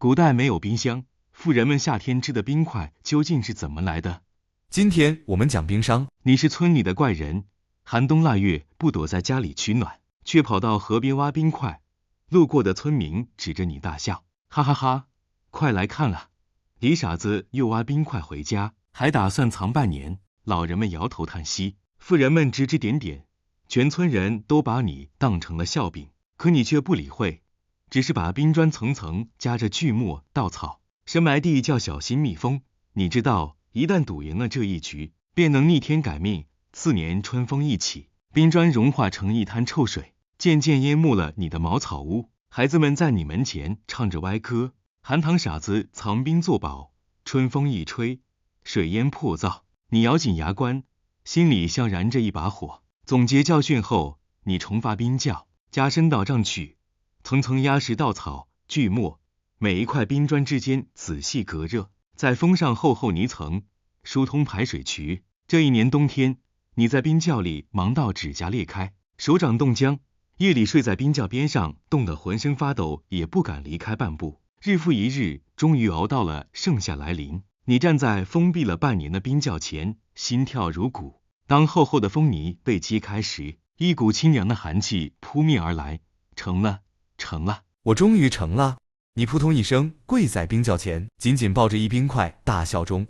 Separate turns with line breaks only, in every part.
古代没有冰箱，富人们夏天吃的冰块究竟是怎么来的？
今天我们讲冰商。
你是村里的怪人，寒冬腊月不躲在家里取暖，却跑到河边挖冰块。路过的村民指着你大笑，哈哈哈，快来看啊！李傻子又挖冰块回家，还打算藏半年。老人们摇头叹息，富人们指指点点，全村人都把你当成了笑柄，可你却不理会，只是把冰砖层层夹着锯末、稻草，深埋地叫小心蜜蜂。你知道，一旦赌赢了这一局，便能逆天改命。次年春风一起，冰砖融化成一滩臭水，渐渐淹没了你的茅草屋。孩子们在你门前唱着歪歌，寒塘傻子藏冰作宝，春风一吹，水淹破灶。你咬紧牙关，心里像燃着一把火。总结教训后，你重发冰窖，加深到杖去，层层压实稻草、锯末，每一块冰砖之间仔细隔热，再封上厚厚泥层，疏通排水渠。这一年冬天，你在冰窖里忙到指甲裂开，手掌冻僵，夜里睡在冰窖边上，冻得浑身发抖，也不敢离开半步。日复一日，终于熬到了盛夏来临。你站在封闭了半年的冰窖前，心跳如鼓。当厚厚的风泥被揭开时，一股清凉的寒气扑面而来。成了，成了，
我终于成了！你扑通一声跪在冰窖前，紧紧抱着一冰块，大笑中，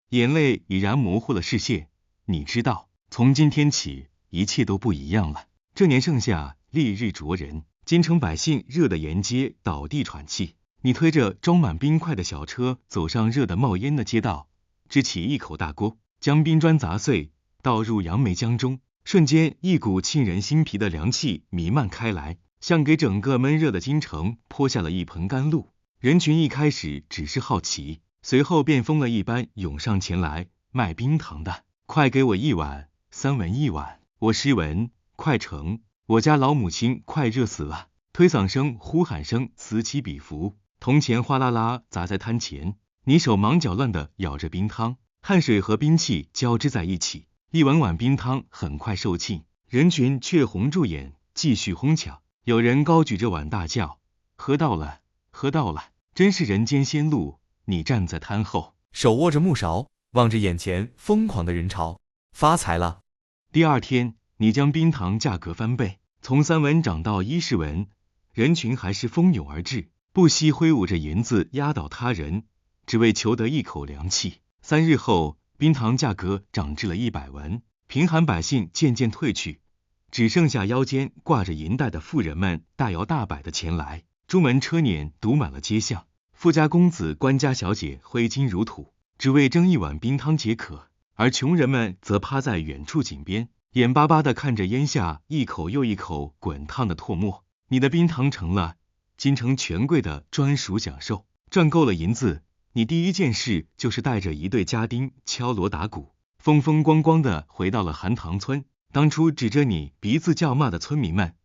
眼泪已然模糊了视线。你知道，从今天起，一切都不一样了。这年盛夏，烈日灼人，京城百姓热得沿街倒地喘气。你推着装满冰块的小车走上热得冒烟的街道，支起一口大锅，将冰砖砸碎，倒入杨梅浆中。瞬间，一股沁人心脾的凉气弥漫开来，像给整个闷热的京城泼下了一盆甘露。人群一开始只是好奇，随后便疯了一般涌上前来。卖冰糖的，快给我1碗，3文1碗，我10文，快成！我家老母亲快热死了。推搡声、呼喊声此起彼伏，铜钱哗啦啦砸在摊前。你手忙脚乱地舀着冰汤，汗水和冰气交织在一起，一碗碗冰汤很快售罄，人群却红住眼，继续哄抢。有人高举着碗大叫：喝到了，喝到了，真是人间仙露！你站在摊后，
手握着木勺，望着眼前疯狂的人潮，发财了！
第二天，你将冰糖价格翻倍，从3文涨到10文，人群还是蜂拥而至，不惜挥舞着银子压倒他人，只为求得一口凉气。3日后，冰糖价格涨至了100文，贫寒百姓渐渐退去，只剩下腰间挂着银带的富人们大摇大摆的前来。朱门车辇堵满了街巷，富家公子、官家小姐挥金如土，只为争一碗冰汤解渴，而穷人们则趴在远处井边，眼巴巴地看着烟下一口又一口滚烫的唾沫。你的冰糖成了京城权贵的专属享受。赚够了银子，你第一件事就是带着一队家丁敲锣打鼓，风风光光地回到了寒塘村。当初指着你鼻子叫骂的村民们，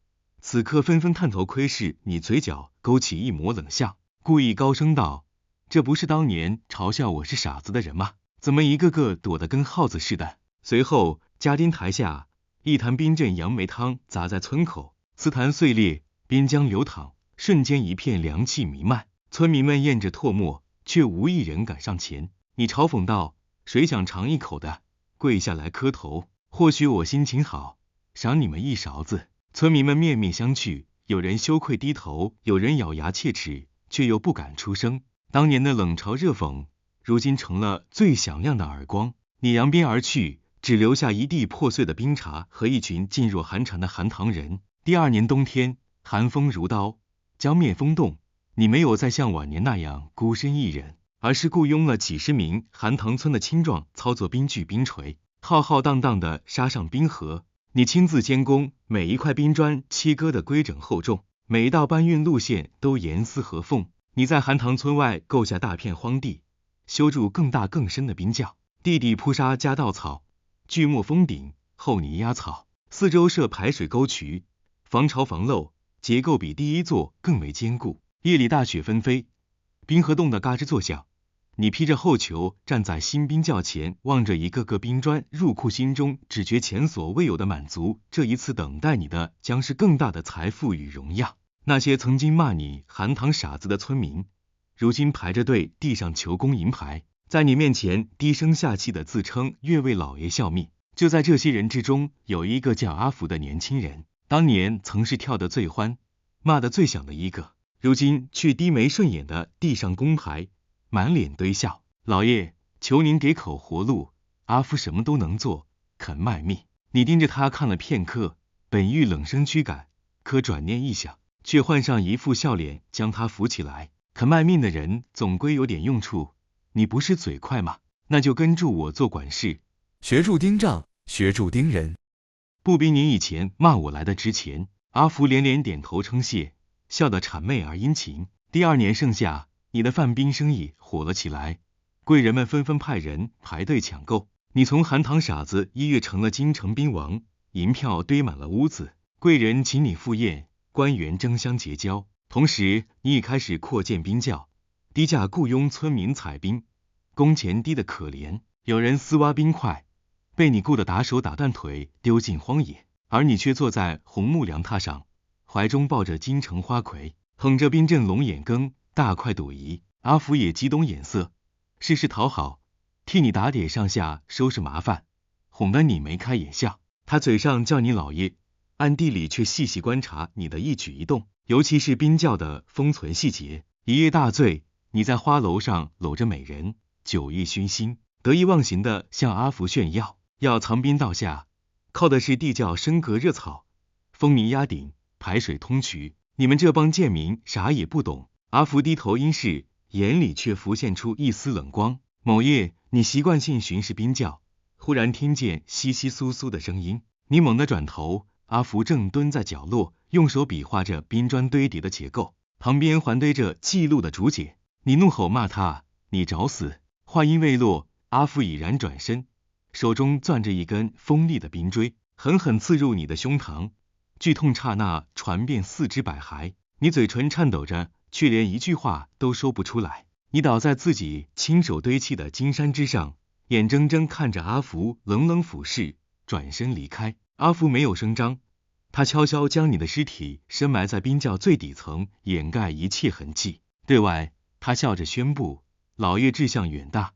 此刻纷纷探头窥视你，嘴角勾起一抹冷笑，故意高声道：这不是当年嘲笑我是傻子的人吗？怎么一个个躲得跟耗子似的？随后家丁台下一坛冰镇杨梅汤砸在村口，瓷坛碎裂，边浆流淌，瞬间一片凉气弥漫。村民们咽着唾沫，却无一人敢上前。你嘲讽道：谁想尝一口的，跪下来磕头，或许我心情好，赏你们一勺子。村民们面面相觑，有人羞愧低头，有人咬牙切齿，却又不敢出声。当年的冷嘲热讽，如今成了最响亮的耳光。你扬鞭而去，只留下一地破碎的冰碴和一群噤若寒蝉的寒塘人。第二年冬天，寒风如刀，江面风冻，你没有再像往年那样孤身一人，而是雇佣了几十名寒塘村的青壮操作冰锯冰锤，浩浩荡荡地杀上冰河。你亲自监工，每一块冰砖切割的规整厚重，每一道搬运路线都严丝合缝。你在寒塘村外购下大片荒地，修筑更大更深的冰窖，地底铺沙加稻草，锯末封顶，厚泥压草，四周设排水沟渠，防潮防漏，结构比第一座更为坚固。夜里大雪纷飞，冰河冻得嘎吱作响。你披着厚裘站在新冰窖前，望着一个个冰砖入库，心中只觉前所未有的满足。这一次等待你的将是更大的财富与荣耀。那些曾经骂你寒塘傻子的村民，如今排着队地上求功银牌，在你面前低声下气的自称愿为老爷效命。就在这些人之中，有一个叫阿福的年轻人，当年曾是跳得最欢、骂得最响的一个，如今却低眉顺眼的地上工牌，满脸堆笑。老爷，求您给口活路，阿福什么都能做，肯卖命。你盯着他看了片刻，本欲冷声驱赶，可转念一想，却换上一副笑脸将他扶起来。肯卖命的人总归有点用处，你不是嘴快吗？那就跟住我做管事。
学住盯账，学住盯人。
不比你以前骂我来的值钱。阿福连连点头称谢，笑得谄媚而殷勤。第2年盛夏，你的饭兵生意火了起来，贵人们纷纷派人排队抢购。你从韩唐傻子一跃成了京城兵王，银票堆满了屋子，贵人请你赴宴，官员争相结交。同时，你已开始扩建兵校，低价雇佣村民采兵，工钱低得可怜。有人私挖冰块，被你雇得打手打断腿，丢进荒野，而你却坐在红木凉榻上，怀中抱着京城花魁，捧着冰镇龙眼羹，大快朵颐。阿福也激动眼色，事事讨好，替你打点上下，收拾麻烦，哄得你眉开眼笑。他嘴上叫你老爷，暗地里却细细观察你的一举一动，尤其是冰窖的封存细节。一夜大醉，你在花楼上搂着美人，酒意熏心，得意忘形的向阿福炫耀，要藏兵到下，靠的是地窖升格热草，风泥压顶，排水通渠。你们这帮贱民啥也不懂。阿福低头应是，眼里却浮现出一丝冷光。某夜，你习惯性巡视冰窖，忽然听见窸窸窣窣的声音，你猛地转头，阿福正蹲在角落，用手比划着冰砖堆叠的结构，旁边还堆着记录的竹简。你怒吼骂他，你找死！话音未落，阿福已然转身，手中攥着一根锋利的冰锥，狠狠刺入你的胸膛，剧痛刹那传遍四肢百骸。你嘴唇颤抖着，却连一句话都说不出来。你倒在自己亲手堆砌的金山之上，眼睁睁看着阿福冷冷俯视，转身离开。阿福没有声张，他悄悄将你的尸体深埋在冰窖最底层，掩盖一切痕迹。对外，他笑着宣布，老爷志向远大，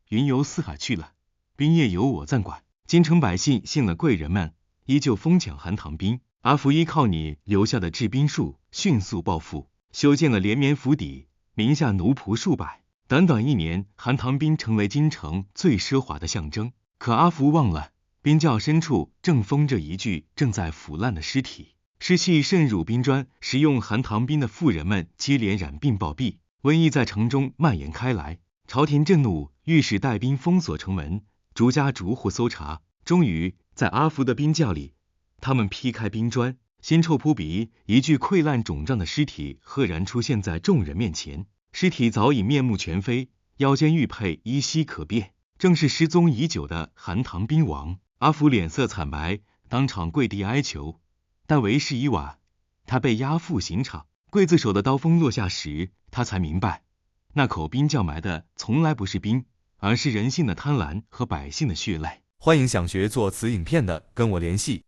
云游四海去了，兵业由我暂管。京城百姓信了贵人们，依旧疯抢韩唐兵。阿福依靠你留下的制兵术，迅速暴富，修建了连绵府邸，名下奴仆数百。短短1年，韩唐兵成为京城最奢华的象征。可阿福忘了，冰窖深处正封着一具正在腐烂的尸体，湿气渗入冰砖，使用韩唐兵的妇人们接连染病暴毙，瘟疫在城中蔓延开来。朝廷震怒，御史带兵封锁城门，逐家逐户搜查。终于，在阿福的冰窖里，他们劈开冰砖，腥臭扑鼻，一具溃烂肿胀的尸体赫然出现在众人面前。尸体早已面目全非，腰间玉佩依稀可辨，正是失踪已久的韩唐兵王。阿福脸色惨白，当场跪地哀求，但为时已晚，他被押赴刑场。刽子手的刀锋落下时，他才明白，那口冰窖埋的从来不是冰，而是人性的贪婪和百姓的血泪。
欢迎想学做此影片的跟我联系。